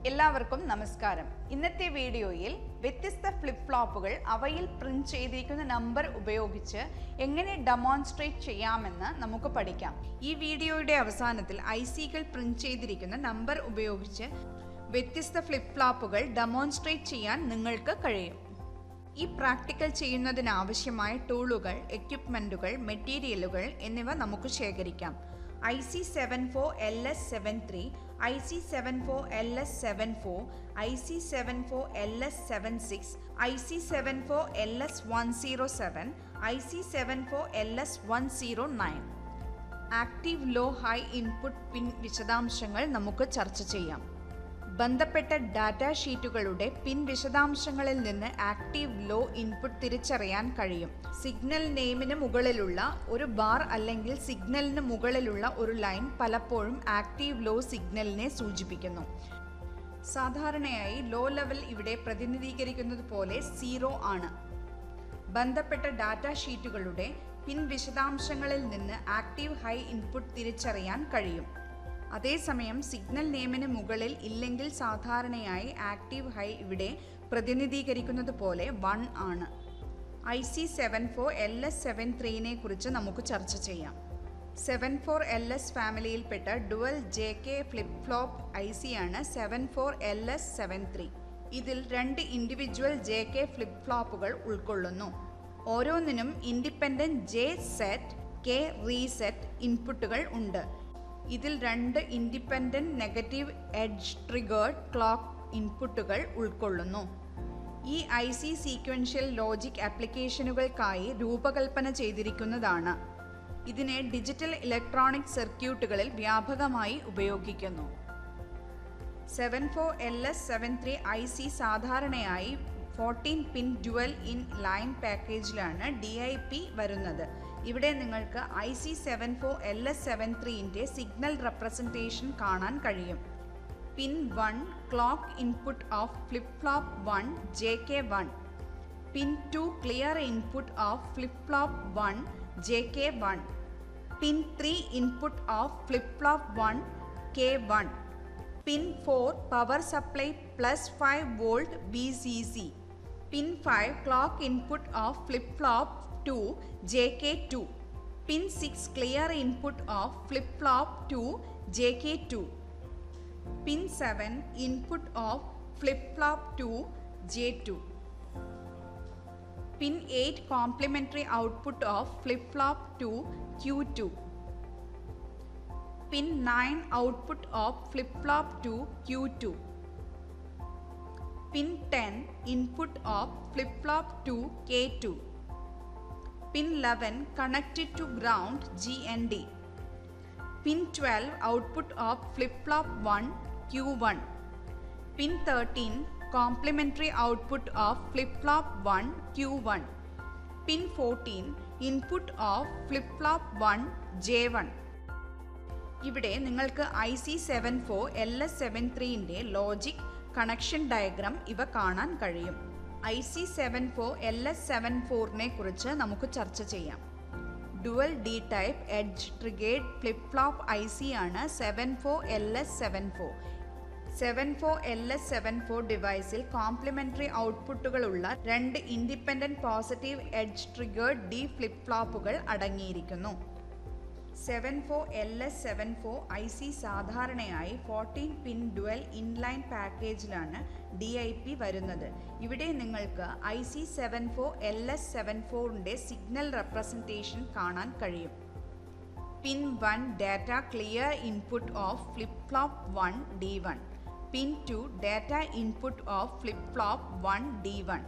എല്ലാവർക്കും നമസ്കാരം. ഇന്നത്തെ വീഡിയോയിൽ വ്യത്യസ്ത ഫ്ലിപ്പ് ഫ്ലോപ്പുകൾ അവയിൽ പ്രിന്റ് ചെയ്തിരിക്കുന്ന നമ്പർ ഉപയോഗിച്ച് എങ്ങനെ ഡെമോൺസ്ട്രേറ്റ് ചെയ്യാമെന്ന് നമുക്ക് പഠിക്കാം. ഈ വീഡിയോയുടെ അവസാനത്തിൽ ഐസികൾ പ്രിന്റ് ചെയ്തിരിക്കുന്ന നമ്പർ ഉപയോഗിച്ച് വ്യത്യസ്ത ഫ്ലിപ്പ് ഫ്ലോപ്പുകൾ ഡെമോൺസ്ട്രേറ്റ് ചെയ്യാൻ നിങ്ങൾക്ക് കഴിയും. ഈ പ്രാക്ടിക്കൽ ചെയ്യുന്നതിനാവശ്യമായ ടൂളുകൾ, എക്യുപ്മെന്റുകൾ, മെറ്റീരിയലുകൾ എന്നിവ നമുക്ക് ശേഖരിക്കാം. IC74LS73, IC74LS74, IC74LS76, IC74LS107, IC74LS109. Active low high input pin വിശദാംശങ്ങൾ നമുക്ക് ചർച്ച ചെയ്യാം. ബന്ധപ്പെട്ട ഡാറ്റാ ഷീറ്റുകളുടെ പിൻ വിശദാംശങ്ങളിൽ നിന്ന് ആക്റ്റീവ് ലോ ഇൻപുട്ട് തിരിച്ചറിയാൻ കഴിയും. സിഗ്നൽ നെയിമിന് മുകളിലുള്ള ഒരു ബാർ അല്ലെങ്കിൽ സിഗ്നലിന് മുകളിലുള്ള ഒരു ലൈൻ പലപ്പോഴും ആക്റ്റീവ് ലോ സിഗ്നലിനെ സൂചിപ്പിക്കുന്നു. സാധാരണയായി ലോ ലെവൽ ഇവിടെ പ്രതിനിധീകരിക്കുന്നത് പോലെ 0 ആണ്. ബന്ധപ്പെട്ട ഡാറ്റാ ഷീറ്റുകളുടെ പിൻ വിശദാംശങ്ങളിൽ നിന്ന് ആക്റ്റീവ് ഹൈ ഇൻപുട്ട് തിരിച്ചറിയാൻ കഴിയും. അതേസമയം സിഗ്നൽ നെയിമിന് മുകളിൽ ഇല്ലെങ്കിൽ സാധാരണയായി ആക്റ്റീവ് ഹൈ ഇവിടെ പ്രതിനിധീകരിക്കുന്നത് പോലെ 1 ആണ്. IC74LS73 കുറിച്ച് നമുക്ക് ചർച്ച ചെയ്യാം. 74LS ഫാമിലിയിൽപ്പെട്ട ഡുവൽ JK ഫ്ലിപ്പ് ഫ്ലോപ്പ് IC-യാണ് 74LS73. ഇതിൽ 2 ഇൻഡിവിജ്വൽ JK ഫ്ലിപ്പ് ഫ്ലോപ്പുകൾ ഉൾക്കൊള്ളുന്നു. ഓരോന്നിനും independent J set, K reset ഇൻപുട്ടുകൾ ഉണ്ട്. ഇതിൽ 2 independent negative edge triggered clock ഇൻപുട്ടുകൾ ഉൾക്കൊള്ളുന്നു. ഈ IC സീക്വൻഷ്യൽ ലോജിക് ആപ്ലിക്കേഷനുകൾക്കായി രൂപകൽപ്പന ചെയ്തിരിക്കുന്നതാണ്. ഇതിനെ ഡിജിറ്റൽ ഇലക്ട്രോണിക് സർക്യൂട്ടുകളിൽ വ്യാപകമായി ഉപയോഗിക്കുന്നു. 74LS73 IC സാധാരണയായി 14 പിൻ ഡ്യുവൽ ഇൻ ലൈൻ പാക്കേജിലാണ് DIP വരുന്നത്. ഇവിടെ നിങ്ങൾക്ക് IC74LS73 സിഗ്നൽ റെപ്രസെൻറ്റേഷൻ കാണാൻ കഴിയും. Pin 1 clock input of flip flop 1 JK1, pin 2 clear input of flip flop 1 JK1, pin 3 input of flip flop 1 K1, pin 4 power supply +5 volt VCC, pin 5 clock input of flip flop 2 JK2, pin 6 clear input of flip flop 2 JK2, pin 7 input of flip flop 2 J2, pin 8 complementary output of flip flop 2 Q2, pin 9 output of flip flop 2 Q2, pin 10 input of flip flop 2 K2, pin 11 connected to ground GND, pin 12 output of flip-flop 1 Q1, pin 13 complementary output of flip-flop 1 Q1, pin 14 input of flip-flop 1 J1. ഇവിടെ നിങ്ങൾക്ക് IC74LS73 logic connection diagram ഇവ കാണാൻ കഴിയും. IC74LS74 കുറിച്ച് നമുക്ക് ചർച്ച ചെയ്യാം. Dual D type edge triggered flip flop IC ആണ് 74LS74. 74LS74 ഡിവൈസിൽ കോംപ്ലിമെന്ററി ഔട്ട്പുട്ടുകളുള്ള 2 independent positive edge triggered D flip ഫ്ലോപ്പുകൾ അടങ്ങിയിരിക്കുന്നു. 74LS74 IC സാധാരണയായി 14 പിൻ ഡുവൽ ഇൻലൈൻ പാക്കേജിലാണ് DIP വരുന്നത്. ഇവിടെ നിങ്ങൾക്ക് IC74LS74 സിഗ്നൽ റെപ്രസെൻറ്റേഷൻ കാണാൻ കഴിയും. Pin 1 data clear input of flip flop 1 D1, pin 2 data input of flip flop 1 D1,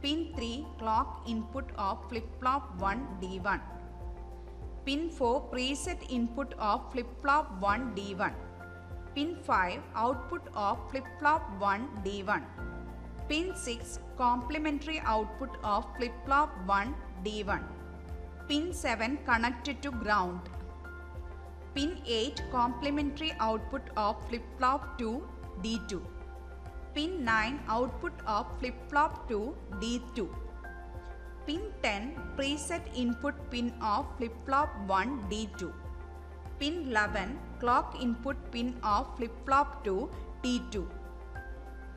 pin 3 clock input of flip flop 1 D1, pin 4 preset input of flip-flop 1 D1, pin 5 output of flip-flop 1 D1, pin 6 complementary output of flip-flop 1 D1, pin 7 connected to ground, pin 8 complementary output of flip-flop 2 D2, pin 9 output of flip-flop 2 D2, pin 10 preset input pin of flip-flop 1 D2, pin 11 clock input pin of flip-flop 2 T2,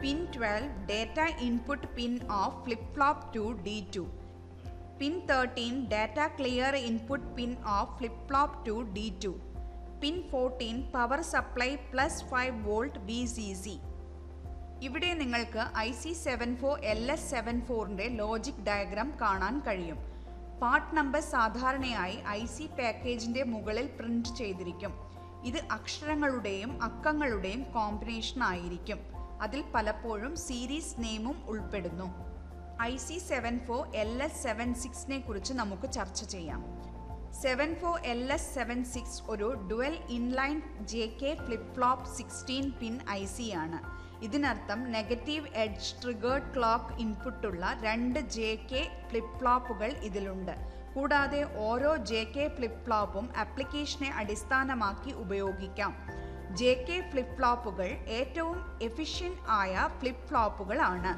Pin 12 data input pin of flip-flop 2 D2. Pin 13 data clear input pin of flip-flop 2 D2. Pin 14 power supply plus 5 volt VCC. ഇവിടെ നിങ്ങൾക്ക് IC74LS74ന്റെ logic diagram കാണാൻ കഴിയും. Part number സാധാരണയായി IC പാക്കേജിന്റെ മുകളിൽ print ചെയ്തിരിക്കും. ഇത് അക്ഷരങ്ങളുടെയും അക്കങ്ങളുടെയും combination ആയിരിക്കും. അതിൽ പലപ്പോഴും സീരീസ് നെയിമും ഉൾപ്പെടുന്നു. IC74LS76നെ കുറിച്ച് നമുക്ക് ചർച്ച ചെയ്യാം. 74LS76 ഒരു dual inline JK flip flop 16 pin IC ആണ്. ഇതിനർത്ഥം നെഗറ്റീവ് എഡ്ജ് ട്രിഗേർഡ് ക്ലോക്ക് ഇൻപുട്ടുള്ള 2 JK ഫ്ലിപ്പ് ഫ്ലോപ്പുകൾ ഇതിലുണ്ട്. കൂടാതെ ഓരോ JK ഫ്ലിപ്പ് ഫ്ലോപ്പും ആപ്ലിക്കേഷനെ അടിസ്ഥാനമാക്കി ഉപയോഗിക്കാം. JK ഫ്ലിപ്പ് ഫ്ലോപ്പുകൾ ഏറ്റവും എഫിഷ്യൻ്റ് ആയ ഫ്ലിപ്പ് ഫ്ലോപ്പുകളാണ്.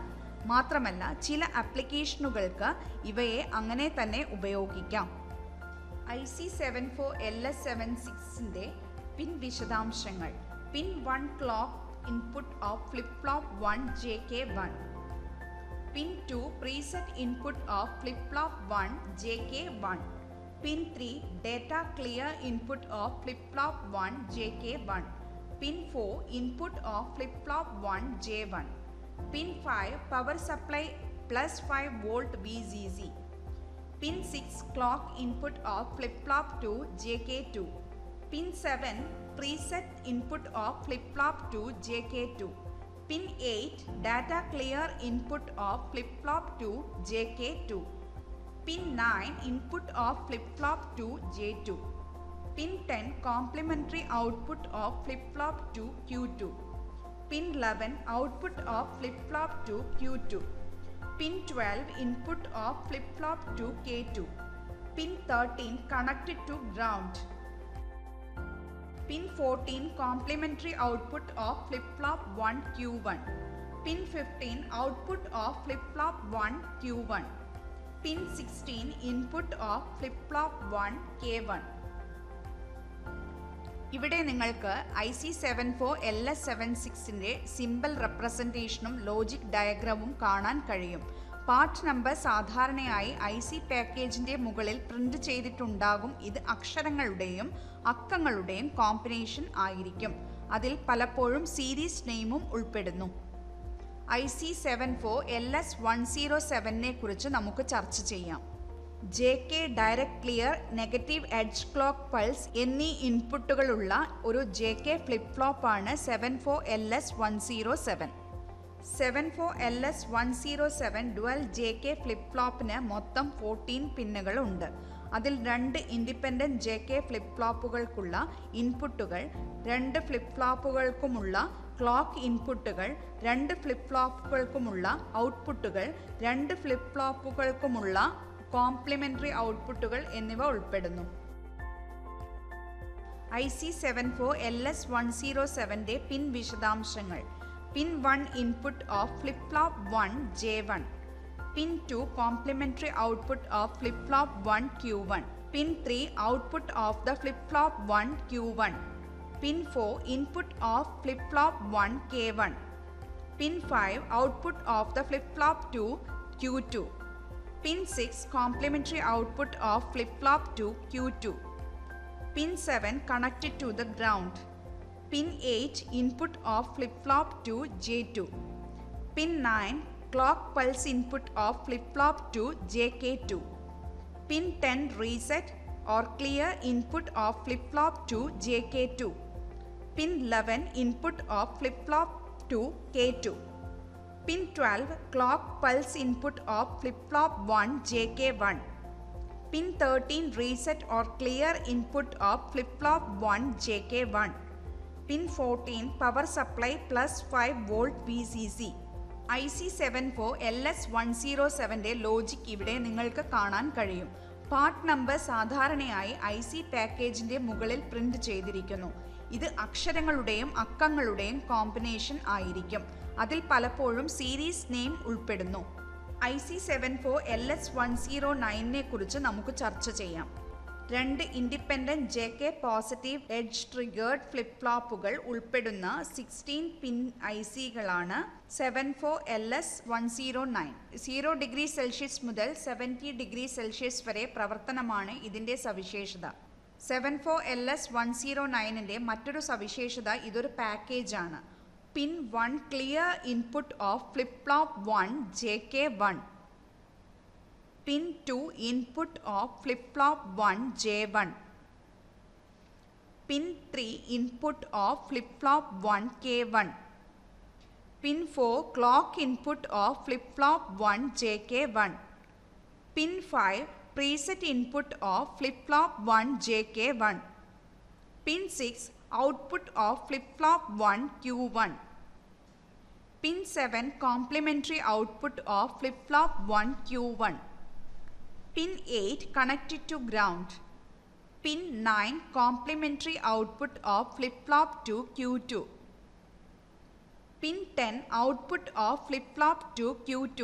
മാത്രമല്ല ചില ആപ്ലിക്കേഷനുകൾക്ക് ഇവയെ അങ്ങനെ തന്നെ ഉപയോഗിക്കാം. IC74LS76ന്റെ പിൻ വിശദാംശങ്ങൾ. പിൻ 1 clock input of flip flop 1 JK1. Pin 2 preset input of flip-flop 1 JK1. Pin 3 data clear input of flip-flop 1 JK1. Pin 4 input of flip-flop 1 J1. Pin 5 power supply plus 5 volt VCC. Pin 6 clock input of flip-flop 2 JK2. Pin 7 preset input of flip-flop 2 JK2. Pin 8 data clear input of flip-flop 2 JK2. Pin 9 input of flip-flop 2 J2. Pin 10 complementary output of flip-flop 2 Q2. Pin 11 output of flip-flop 2 Q2. Pin 12 input of flip-flop 2 K2. Pin 13 connected to ground. Pin 14 complementary output of flip-flop 1 Q1. Pin 15 output of flip-flop 1 Q1. Pin 16 input of flip-flop 1 K1. ഇവിടെ നിങ്ങൾക്ക് IC74LS76ന്റെ simple റെപ്രസെൻറ്റേഷനും logic ഡയഗ്രാമും കാണാൻ കഴിയും. Part number സാധാരണയായി IC പാക്കേജിന്റെ മുകളിൽ print ചെയ്തിട്ടുണ്ടാകും. ഇത് അക്ഷരങ്ങളുടെയും അക്കങ്ങളുടെയും combination ആയിരിക്കും. അതിൽ പലപ്പോഴും സീരീസ് നെയിമും ഉൾപ്പെടുന്നു. IC74LS107നെ കുറിച്ച് നമുക്ക് ചർച്ച ചെയ്യാം. JK direct clear, negative edge clock pulse എന്നീ ഇൻപുട്ടുകളുള്ള ഒരു JK ഫ്ലിപ്പ് ഫ്ലോപ്പ് ആണ് 74LS107. 74LS107 dual JK flip ഫ്ലോപ്പിന് മൊത്തം 14 പിന്നുകൾ ഉണ്ട്. അതിൽ 2 ഇൻഡിപെൻഡൻറ്റ് JK ഫ്ലിപ്പ് ഫ്ലോപ്പുകൾക്കുള്ള ഇൻപുട്ടുകൾ, 2 ഫ്ലിപ്പ് ഫ്ലോപ്പുകൾക്കുമുള്ള ക്ലോക്ക് ഇൻപുട്ടുകൾ, 2 ഫ്ലിപ്പ് ഫ്ലോപ്പുകൾക്കുമുള്ള ഔട്ട്പുട്ടുകൾ, 2 ഫ്ലിപ്പ് ഫ്ലോപ്പുകൾക്കുമുള്ള കോംപ്ലിമെൻ്ററി ഔട്ട്പുട്ടുകൾ എന്നിവ ഉൾപ്പെടുന്നു. IC74LS107ന്റെ പിൻ വിശദാംശങ്ങൾ. Pin 1 input of flip-flop 1 J1. Pin 2 complementary output of flip-flop 1 Q1. Pin 3 output of the flip-flop 1 Q1. Pin 4 input of flip-flop 1 K1. Pin 5 output of the flip-flop 2 Q2. Pin 6 complementary output of flip-flop 2 Q2. Pin 7 connected to the ground. Pin 8 input of flip-flop 2 J2. Pin 9 clock pulse input of flip-flop 2 JK2. Pin 10 reset or clear input of flip-flop 2 JK2. Pin 11 input of flip-flop 2 K2. Pin 12 clock pulse input of flip-flop 1 JK1. Pin 13 reset or clear input of flip-flop 1 JK1. Pin 14 power supply plus 5 volt VCC. IC74LS107ന്റെ logic ഇവിടെ നിങ്ങൾക്ക് കാണാൻ കഴിയും. Part number സാധാരണയായി IC പാക്കേജിന്റെ മുകളിൽ print ചെയ്തിരിക്കുന്നു. ഇത് അക്ഷരങ്ങളുടെയും അക്കങ്ങളുടെയും combination ആയിരിക്കും. അതിൽ പലപ്പോഴും സീരീസ് നെയിം ഉൾപ്പെടുന്നു. IC74LS109നെ കുറിച്ച് നമുക്ക് ചർച്ച ചെയ്യാം. രണ്ട് independent JK positive edge triggered flip ഫ്ലോപ്പുകൾ ഉൾപ്പെടുന്ന 16 പിൻ ICകളാണ് 74LS109. 0 ഡിഗ്രി സെൽഷ്യസ് മുതൽ 70 ഡിഗ്രി സെൽഷ്യസ് വരെ പ്രവർത്തനമാണ് ഇതിൻ്റെ സവിശേഷത. 74LS109ൻ്റെ മറ്റൊരു സവിശേഷത ഇതൊരു പാക്കേജാണ്. പിൻ 1 clear input of flip flop 1 JK1. Pin 2 input of flip-flop 1 J1. Pin 3 input of flip-flop 1 K1. Pin 4 clock input of flip-flop 1 JK1. Pin 5 preset input of flip-flop 1 JK1. Pin 6 output of flip-flop 1 Q1. Pin 7 complementary output of flip-flop 1 Q1. Pin 8 connected to ground. Pin 9 complementary output of flip-flop 2 Q2. Pin 10 output of flip-flop 2 Q2.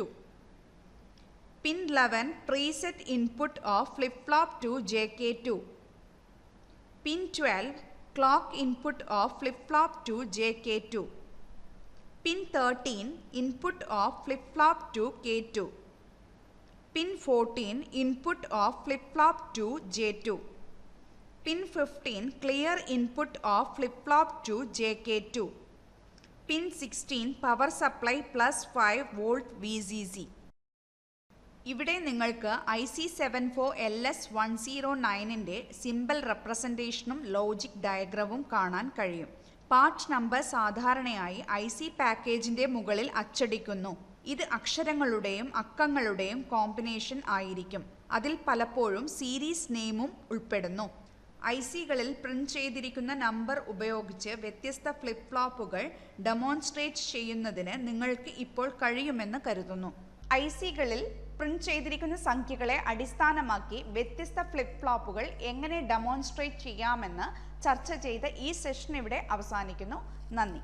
Pin 11 preset input of flip-flop 2 JK2. Pin 12 clock input of flip-flop 2 JK2. Pin 13 input of flip-flop 2 K2. Pin 14 input of flip-flop 2 J2. Pin 15 clear input of flip-flop 2 JK2. Pin 16 power supply plus 5 volt VCC. ഇവിടെ നിങ്ങൾക്ക് IC74LS109ൻ്റെ simple റെപ്രസെൻറ്റേഷനും logic ഡയഗ്രവും കാണാൻ കഴിയും. Part number സാധാരണയായി IC പാക്കേജിൻ്റെ മുകളിൽ അച്ചടിക്കുന്നു. ഇത് അക്ഷരങ്ങളുടെയും അക്കങ്ങളുടെയും combination ആയിരിക്കും. അതിൽ പലപ്പോഴും സീരീസ് നെയിമും ഉൾപ്പെടുന്നു. ICകളിൽ പ്രിന്റ് ചെയ്തിരിക്കുന്ന നമ്പർ ഉപയോഗിച്ച് വ്യത്യസ്ത ഫ്ലിപ്പ് ഫ്ലോപ്പുകൾ ഡെമോൺസ്ട്രേറ്റ് ചെയ്യുന്നതിന് നിങ്ങൾക്ക് ഇപ്പോൾ കഴിയുമെന്ന് കരുതുന്നു. ICകളിൽ പ്രിന്റ് ചെയ്തിരിക്കുന്ന സംഖ്യകളെ അടിസ്ഥാനമാക്കി വ്യത്യസ്ത ഫ്ലിപ്പ് ഫ്ലോപ്പുകൾ എങ്ങനെ ഡെമോൺസ്ട്രേറ്റ് ചെയ്യാമെന്ന് ചർച്ച ചെയ്ത ഈ സെഷൻ ഇവിടെ അവസാനിക്കുന്നു. നന്ദി.